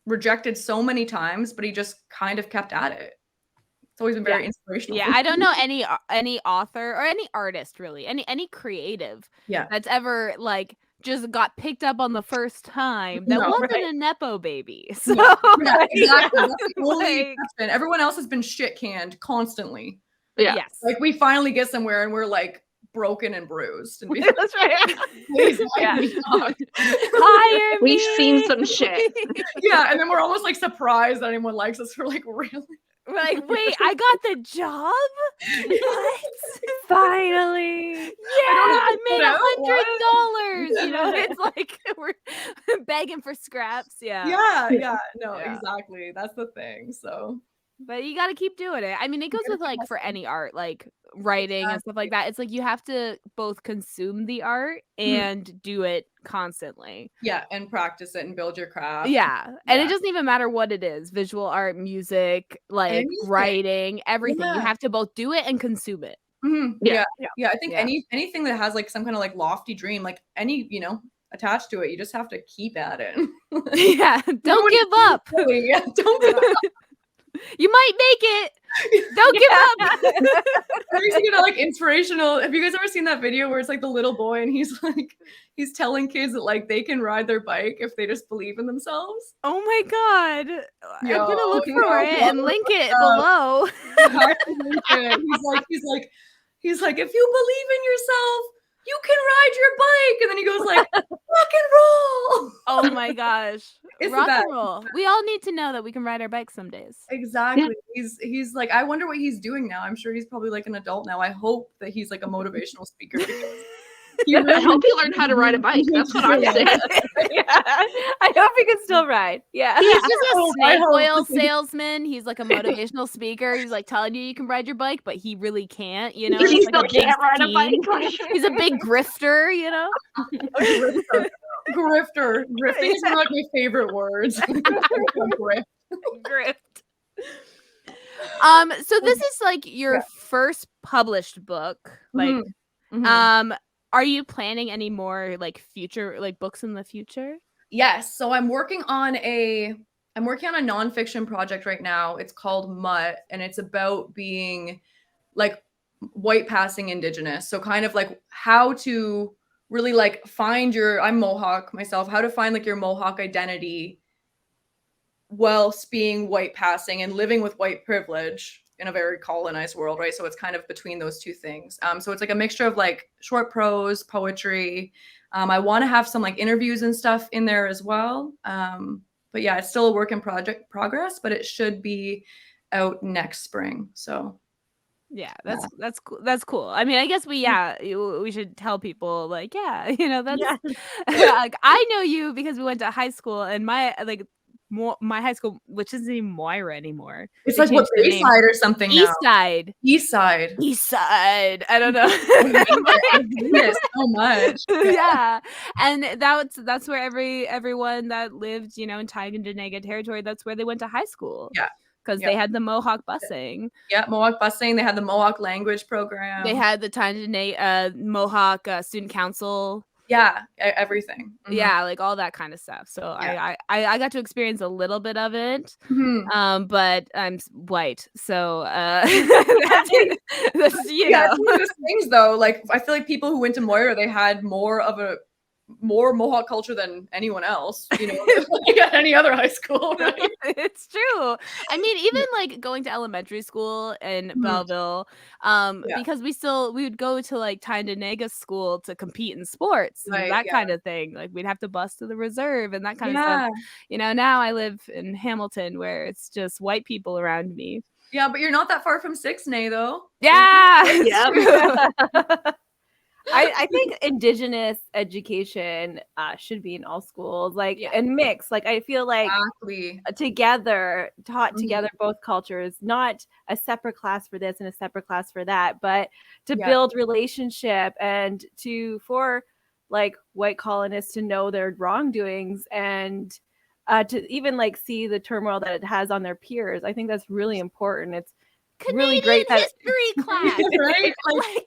rejected so many times, but he just kind of kept at it. It's always been very inspirational. Yeah, I don't know any author or any artist really, any creative that's ever like just got picked up on the first time that wasn't a Nepo baby. So exactly. That's the only exception. Everyone else has been shit canned constantly. Yeah. Yes. Like we finally get somewhere and we're like broken and bruised. And that's right. Hire me. We've seen some shit. Yeah, and then we're almost like surprised that anyone likes us. We're like, really? We're like, wait, I got the job? What? Finally. Yeah, I made $100. You know, it's like we're begging for scraps. Yeah. No, exactly. That's the thing. So, but you got to keep doing it. I mean, it goes with like for any art, like writing and stuff like that. It's like you have to both consume the art and do it constantly. Yeah, and practice it and build your craft. Yeah. And it doesn't even matter what it is, visual art, music, like writing, everything. You have to both do it and consume it. Mm-hmm. Yeah. I think anything that has like some kind of like lofty dream, like any, you know, attached to it, you just have to keep at it. Yeah. Don't give up. Yeah, don't give up. You might make it. Don't give up. You know, like inspirational. Have you guys ever seen that video where it's like the little boy and he's like, he's telling kids that like they can ride their bike if they just believe in themselves? Oh my god! I'm gonna look for it and link it below. He's like, if you believe in yourself, you can ride your bike. And then he goes like, rock and roll. Oh my gosh. It's rock and roll. We all need to know that we can ride our bikes some days. Exactly. Yeah. He's like, I wonder what he's doing now. I'm sure he's probably like an adult now. I hope that he's like a motivational speaker. I hope he learned how to ride a bike. That's what I'm saying. I hope he can still ride. Yeah. He's just a snake oil salesman. He's like a motivational speaker. He's like telling you can ride your bike, but he really can't, you know? He like still can't ride a bike. He's a big grifter, you know? Grifter. Grifting is one of my favorite words. Grift. So this is like your first published book. Like are you planning any more like future like books in the future? Yes. So I'm working on a nonfiction project right now. It's called Mutt, and it's about being like white passing Indigenous. So kind of like how to really like find I'm Mohawk myself, how to find like your Mohawk identity whilst being white passing and living with white privilege in a very colonized world, right? So it's kind of between those two things. So it's like a mixture of like short prose, poetry. I want to have some like interviews and stuff in there as well. But yeah, it's still a work in progress, but it should be out next spring. So yeah, that's cool. That's cool. I mean, I guess we should tell people like, yeah, you know, that's like I know you because we went to high school, and my high school, which isn't even Moira anymore. It's like what, Bayside or something now. East Side. I don't know. I hate it so much. Yeah. And that's where everyone that lived, you know, in Tyendinaga territory, that's where they went to high school. Yeah. Because they had the Mohawk busing. Yeah, Mohawk busing. They had the Mohawk language program. They had the Tyendinaga Mohawk student council. Yeah, everything. Mm-hmm. Yeah, like all that kind of stuff. So I got to experience a little bit of it. Mm-hmm. But I'm white, so that's you know. It's one of those things though. Like I feel like people who went to Moira, they had more Mohawk culture than anyone else, you know, like at any other high school, right? It's true. I mean, even like going to elementary school in Belleville, because we would go to like Tyendinaga school to compete in sports and that kind of thing. Like we'd have to bus to the reserve and that kind of stuff. You know, now I live in Hamilton where it's just white people around me. Yeah, but you're not that far from Sixnay though. Yeah. Yeah. I think Indigenous education should be in all schools, like and mix. Like I feel like together, taught together, both cultures, not a separate class for this and a separate class for that, but to build relationship and for like white colonists to know their wrongdoings and to even like see the turmoil that it has on their peers. I think that's really important. It's really great that history class, right?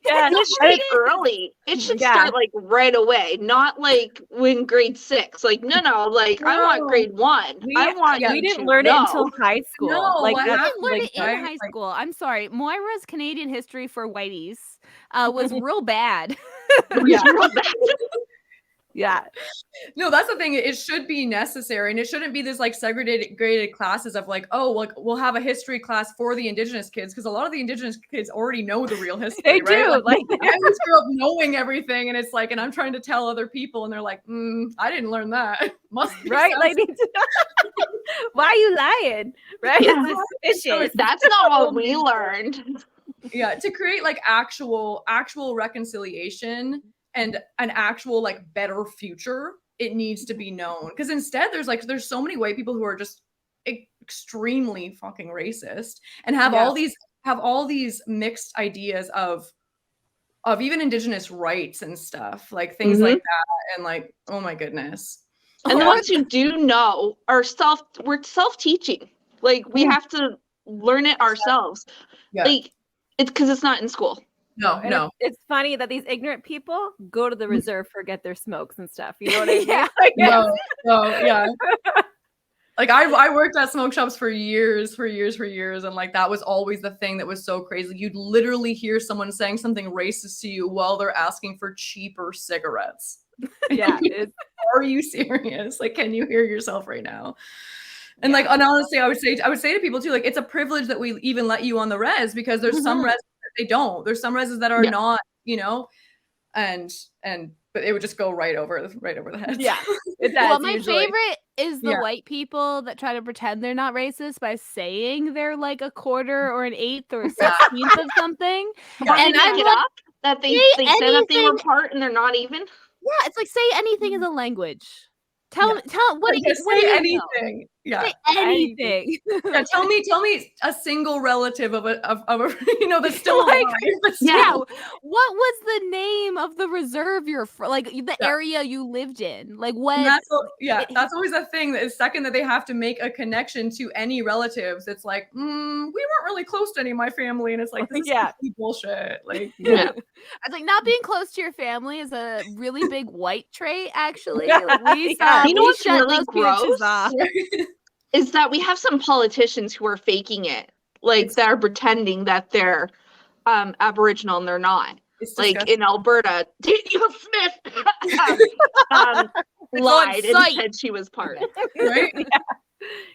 It should be early. It should start like right away, not like when grade 6. Like no, like I want grade 1. We didn't learn it until high school. No, like I didn't learn it in high school. I'm sorry, Moira's Canadian history for whiteys was real bad. Real bad. Yeah. No, that's the thing. It should be necessary, and it shouldn't be this like segregated classes of like, oh, like we'll have a history class for the Indigenous kids because a lot of the Indigenous kids already know the real history. They right? do. Like I always grew up knowing everything, and it's like, and I'm trying to tell other people, and they're like, I didn't learn that. Must be right? Like, why are you lying? Right? Yeah. That's not what we learned. Yeah, to create like actual reconciliation and an actual like better future, it needs to be known, because instead there's so many white people who are just extremely fucking racist and have all these mixed ideas of even Indigenous rights and stuff, like things like that, and like, oh my goodness. And the ones who do know are we're self-teaching. Like we have to learn it ourselves. Like it's because it's not in school. No. It's funny that these ignorant people go to the reserve, forget their smokes and stuff. You know what I mean? Yeah. Like I worked at smoke shops for years, and like that was always the thing that was so crazy. You'd literally hear someone saying something racist to you while they're asking for cheaper cigarettes. Yeah. Are you serious? Like, can you hear yourself right now? And like, and honestly, I would say to people too, like, it's a privilege that we even let you on the res, because there's some res they don't. There's some reses that are not, you know, but it would just go right over the head. Yeah, it does. Well, my favorite is the white people that try to pretend they're not racist by saying they're like a quarter or an eighth or a 16th of something. And I like that they said that they were part and they're not even. Yeah, it's like say anything is a language. Tell what say anything. Yeah. Say anything. Yeah, tell me a single relative of a you know, that's still like, alive. Yeah. What was the name of the reserve you're from? Like the area you lived in? Like what? That's always a thing. That is second that they have to make a connection to any relatives. It's like, we weren't really close to any of my family, and it's like, this is bullshit. Like, I was like, not being close to your family is a really big white trait, actually. Like, you know what's really gross? Is that we have some politicians who are faking it, like they're pretending that they're Aboriginal and they're not. like in Alberta, Danielle Smith lied and said she was part. Right?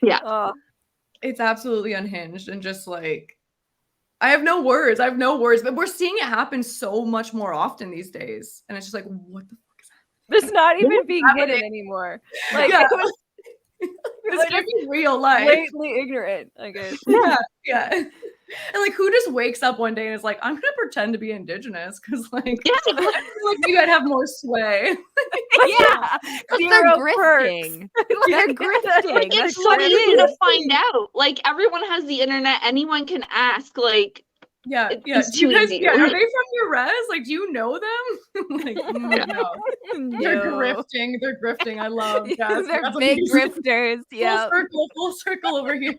Yeah. Oh. It's absolutely unhinged and just like, I have no words. But we're seeing it happen so much more often these days. And it's just like, what the fuck is happening? It's not even being hidden anymore. Like, yeah. it was This could be real life. blatantly ignorant, I guess. Yeah. And like, who just wakes up one day and is like, I'm gonna pretend to be indigenous because like, like you gotta have more sway. Yeah, because they're grifting. They're grifting. Like, it's so easy to find out. Like, everyone has the internet. Anyone can ask. Like, yeah. It's too easy. Are they from your res? Like, do you know them? Like, no. They're grifting. I love that. They're big grifters. Yeah. Full circle over here.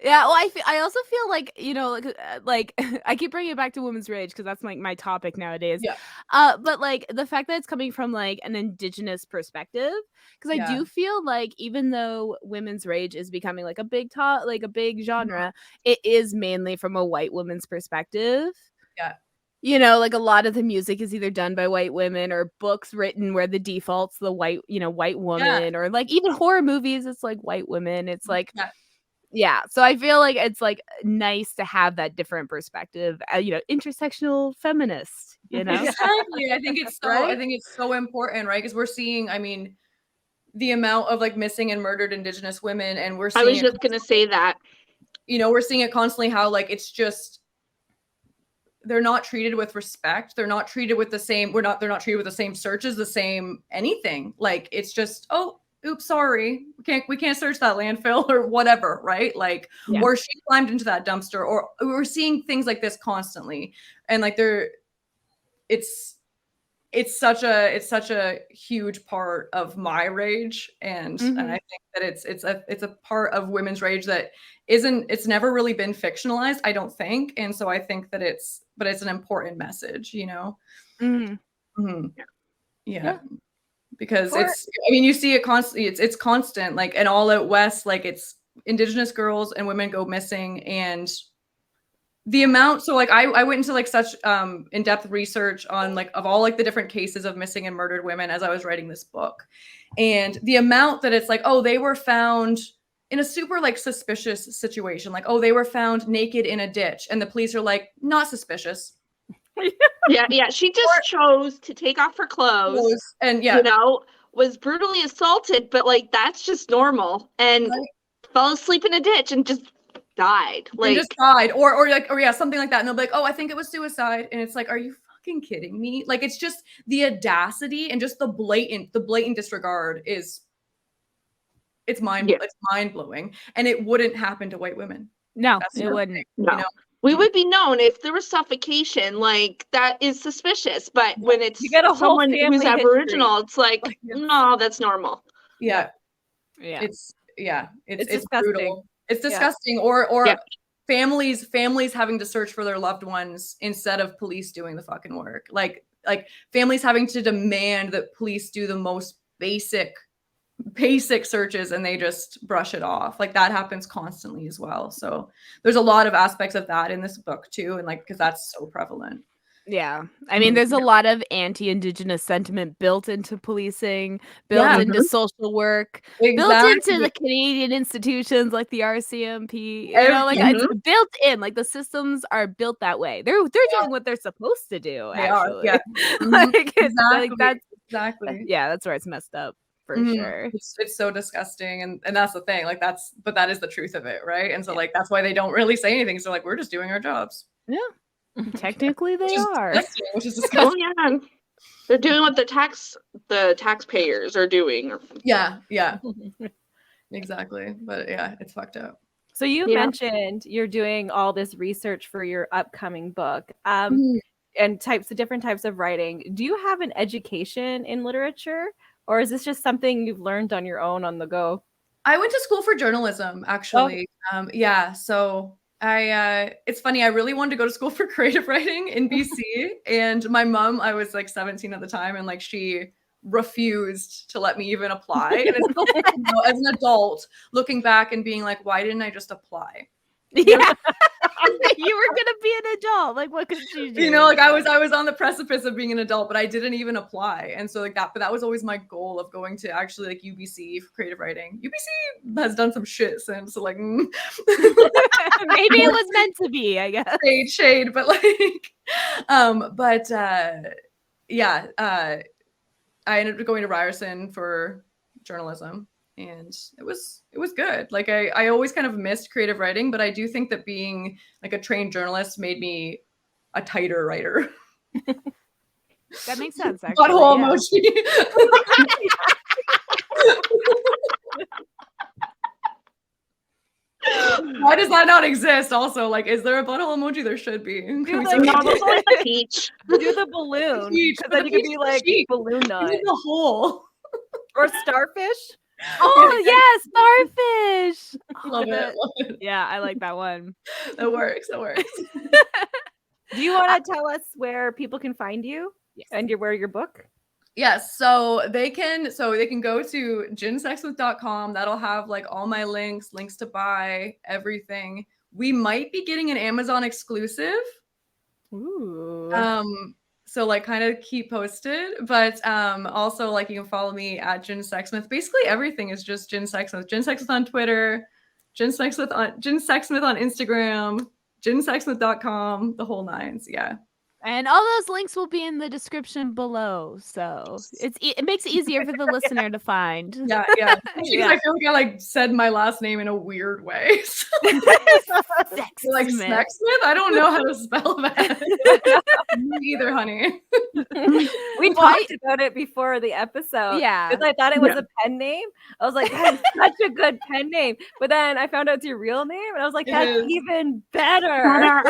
Yeah, well, I also feel like, you know, like I keep bringing it back to women's rage because that's like my topic nowadays. Yeah. But like the fact that it's coming from like an indigenous perspective, because I do feel like even though women's rage is becoming like a big genre, it is mainly from a white woman's perspective. Yeah. You know, like a lot of the music is either done by white women or books written where the default's the white woman, or like even horror movies, it's like white women. It's like, yeah. So I feel like it's like nice to have that different perspective, you know, intersectional feminist, you know? Exactly. I think it's so important, right? Because we're seeing, I mean, the amount of like missing and murdered Indigenous women, and we're seeing I was just gonna say that. You know, we're seeing it constantly how like it's just they're not treated with respect. They're not treated with the same, they're not treated with the same searches, the same anything. Like it's just, oh, oops, sorry. We can't search that landfill or whatever, right? Like, or she climbed into that dumpster, or we're seeing things like this constantly. And like it's such a huge part of my rage. And I think that it's a part of women's rage that it's never really been fictionalized, I don't think. And so I think that it's an important message, you know? Yeah. Because you see it constantly, it's constant, like, and all out west, like it's Indigenous girls and women go missing, and the amount, so like I went into like such in-depth research on like of all like the different cases of missing and murdered women as I was writing this book, and the amount that it's like, oh, they were found in a super like suspicious situation, like, oh, they were found naked in a ditch, and the police are like, not suspicious. Yeah, she just chose to take off her clothes and you know, was brutally assaulted, but like that's just normal, and fell asleep in a ditch and just died, like or something like that, and they'll be like, oh, I think it was suicide, and it's like, are you fucking kidding me? Like, it's just the audacity and just the blatant disregard it's mind-blowing, and it wouldn't happen to white women. No, it wouldn't. No. You know? We would be known if there was suffocation, like that is suspicious. But when it's someone who's Aboriginal, it's like, no, that's normal. Yeah. It's brutal. It's disgusting. Or families having to search for their loved ones instead of police doing the fucking work. Like families having to demand that police do the most basic searches, and they just brush it off. Like that happens constantly as well. So there's a lot of aspects of that in this book too, and like because that's so prevalent. Yeah, I mean, there's a lot of anti-Indigenous sentiment built into policing, built into social work, built into the Canadian institutions like the RCMP. You know, like it's built in. Like the systems are built that way. They're doing what they're supposed to do. They actually, are. Like that's exactly. Yeah, that's where it's messed up. For sure. It's so disgusting, and that's the thing, like but that is the truth of it, right? And so like that's why they don't really say anything, so like we're just doing our jobs. Technically they are, which is disgusting. Yeah, they're doing what the taxpayers are doing. Exactly. But yeah, it's fucked up. So you mentioned you're doing all this research for your upcoming book, and different types of writing. Do you have an education in literature? Or is this just something you've learned on your own on the go? I went to school for journalism, actually. So it's funny. I really wanted to go to school for creative writing in BC. And my mom, I was like 17 at the time, and like she refused to let me even apply. And it's, as an adult, looking back and being like, why didn't I just apply? Yeah. You were gonna be an adult. Like, what could you do? You know, like I was on the precipice of being an adult, but I didn't even apply. And so like that, but that was always my goal of going to actually like UBC for creative writing. UBC has done some shit since, so like maybe it was meant to be, I guess. Shade, but like I ended up going to Ryerson for journalism, and it was good. Like I always kind of missed creative writing, but I do think that being like a trained journalist made me a tighter writer. That makes sense, actually. Butthole emoji. Why does that not exist? Also, like, is there a butthole emoji? There should be. Do the peach. Do the balloon, because then you could be like balloon nut in the hole or starfish. Oh yeah, starfish. Love it. Yeah, I like that one. That works. Do you want to tell us where people can find you? Yes. And where your book? Yes, so they can go to ginsexsmith.com. That'll have like all my links to buy, everything. We might be getting an Amazon exclusive. Ooh. So like kind of keep posted, but also like you can follow me at Gin Sexsmith. Basically everything is just Gin Sexsmith. Gin Sexsmith on Twitter, Gin Sexsmith on Instagram, ginsexsmith.com, the whole nines. Yeah. And all those links will be in the description below, so it makes it easier for the listener to find. Yeah. Because I feel like I like said my last name in a weird way. So, like Sexsmith? I don't know how to spell that. Me either, honey. We talked about it before the episode. Yeah, because I thought it was a pen name. I was like, that is such a good pen name. But then I found out it's your real name, and I was like, that's even better.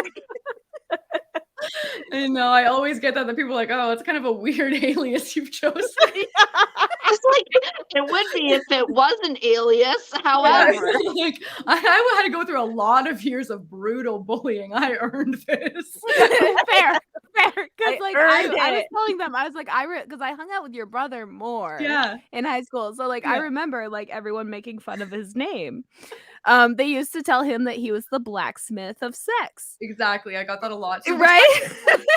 I know. I always get that people are like, oh, it's kind of a weird alias you've chosen. It's like it would be if it was an alias. However, like I had to go through a lot of years of brutal bullying. I earned this. Fair. Because like I was it. telling them, I was like, because I hung out with your brother more in high school. So like I remember like everyone making fun of his name. They used to tell him that he was the blacksmith of sex. Exactly. I got that a lot too. Right?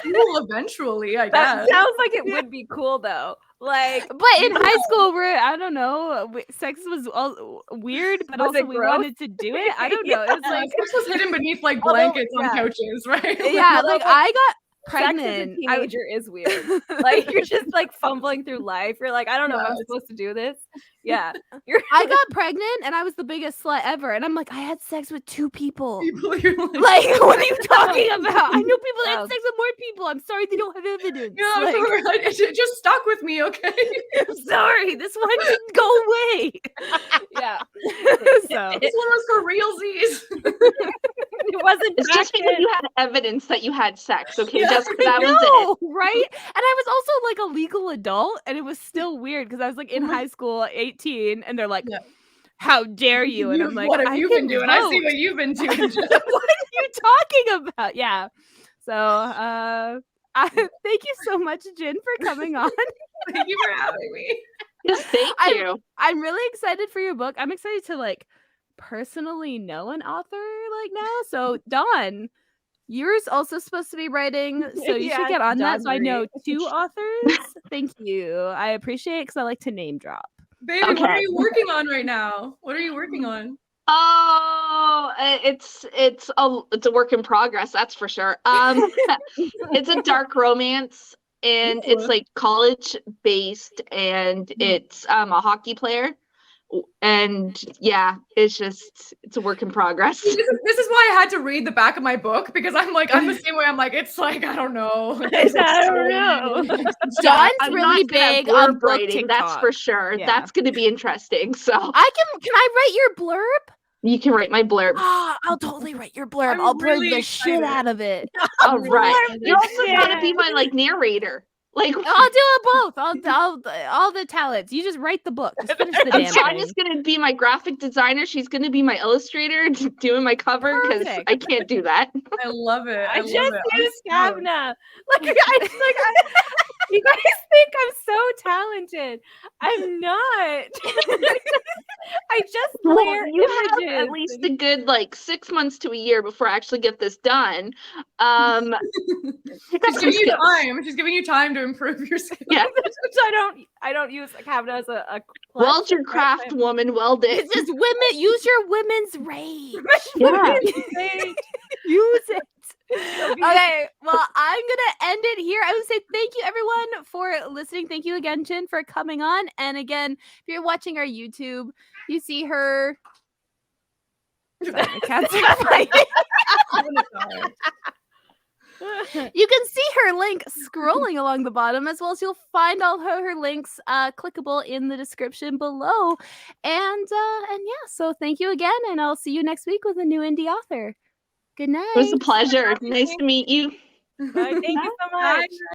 Cool eventually, I That guess. sounds like it would be cool though. Like, but in high school, I don't know, sex was all weird, but Was also it we gross? wanted to do it. I don't know. It was like sex was hidden beneath like blankets on couches, right? Yeah, like I got pregnant. Sex as a teenager is weird. Like you're just like fumbling through life. You're like, I don't know if I'm supposed to do this. Yeah. I got pregnant and I was the biggest slut ever. And I'm like, I had sex with 2 people. Like, what are you talking about? I know people that had sex with more people. I'm sorry they don't have evidence. Yeah, like, it just stuck with me, okay? I'm sorry. This one didn't go away. Yeah. So this one was for realsies. It wasn't. It's just because you had evidence that you had sex, okay? Jessica, that was it. Right? And I was also like a legal adult, and it was still weird because I was like in high school, 18, and they're like, how dare you? And I'm like, what have you been doing? I see what you've been doing. What are you talking about? Yeah. So thank you so much, Gin, for coming on. Thank you for having me. Yes, thank you. I'm really excited for your book. I'm excited to like personally know an author like now. So Dawn, you're also supposed to be writing, so you should get on that. So I know 2 authors. Thank you. I appreciate it because I like to name drop. Baby, what are you working on right now? What are you working on? Oh, it's a work in progress, that's for sure. It's a dark romance, and it's like college based, and it's a hockey player. And yeah, it's a work in progress. This is why I had to read the back of my book, because I'm the same way. I'm like, it's like, I don't know. I don't know. Dawn's really big on book writing, that's for sure. Yeah. That's going to be interesting. So can I write your blurb? You can write my blurb. I'll totally write your blurb. I'll blurb the shit out of it. All right. You're also going to be my narrator. Like, I'll do it both. I'll all the talents. You just write the book. Just finish the damn thing. Sonya's gonna be my graphic designer. She's gonna be my illustrator, doing my cover, because I can't do that. I love it. I just need a scabna. You guys think I'm so talented. I'm not. I just layer images. at least a good like 6 months to a year before I actually get this done. She's giving you time. She's giving you time to improve your skills. Yeah. I don't use Kavanaugh as a Well done, craft woman. Well done. It's just women. Use your women's rage. Yeah. Use it. Okay, well, I'm gonna end it here. I would say thank you everyone for listening. Thank you again, Gin, for coming on. And again, if you're watching our YouTube, you see her. Sorry, my cats are fighting. You can see her link scrolling along the bottom, as well as you'll find all her links clickable in the description below. And yeah, so thank you again, and I'll see you next week with a new indie author. Good night. It was a pleasure. Nice to meet you. Thank you so much.